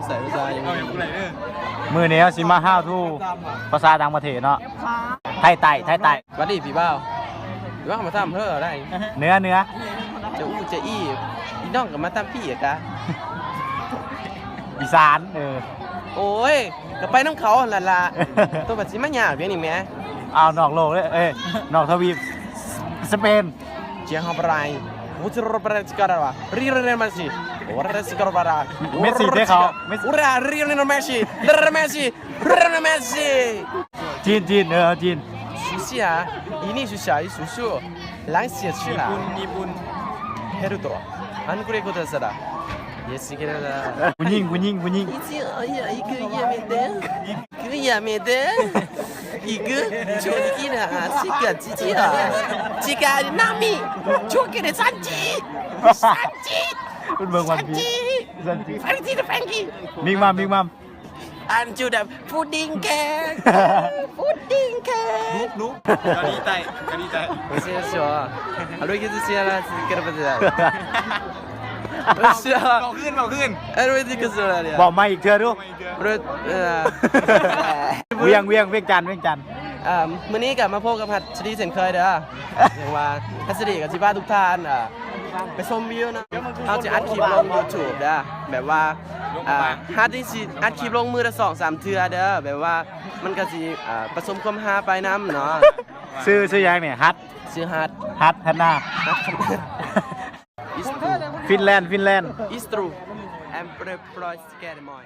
ใส่ภาษาอย่างนี้ มือนี้สิมาห้าวทูภาษาต่างประเทศเนาะไทยไต่วัดดีพี่เบ้าพี่เบ้ามาทำเพื่ออะไร เนื้อจะอู้จะอี้พี่น้องกับมาทำพี่อะกะ อีสานโอ้ยก็ไปน้ำเขาละตัวแบบสิมาหยาบเพียงนี่แม่ เอานอกโลกเลยนอกทวีปสเปน เจียงฮับไรมุจรปราชิการะวะรีเรนมาสิโอ้เรสการะบาราเมสซี่ได้เขาอุรารีเรนมาสิเรนมาสิเรนมาสิจีนจีนสุเสียอีนี่สุเสียอีสุสุหลังเสียชื่อละญี่ปุ่นเฮรุโตะอันกูเรียกกูเตอร์สระเยสิเกระดาคุณยิงอีจีอีกยาเมเดอีกยาเมเดอีกช่วยกินอ่ะสิกะจิอ่ะจิกะนามิช่วยกินซันจิคุณเบิ่งวันพีซันจิแฟงกี้มิงมัมอันจูดับพุดดิ้งแคกนุ๊กกะดีใจไม่ใช่ชัวร์อะไรกินจะเสียละสิกระเบิดเขึ้นอะไรที่กินจะอะไรบอกมาอีกเธอดูเวียงจันมื้อนี้กลับมาพบกับฮัตสตีเช่นเคยเด้ออย่างว่าฮัตสตีกับชิบ้าทุกท่านไปชมวิวนะเขาจะอัดคลิปลง YouTube เด้อแบบว่าฮัตที่สิอัดคลิปลงมือละ2-3 เทื่อเด้อแบบว่ามันก็สิผสมความฮาไปน้ำเนาะซื้อยังเนี่ยฮัทชื่อฮัตหน้าฟินแลนด์Is true I'm proud to get more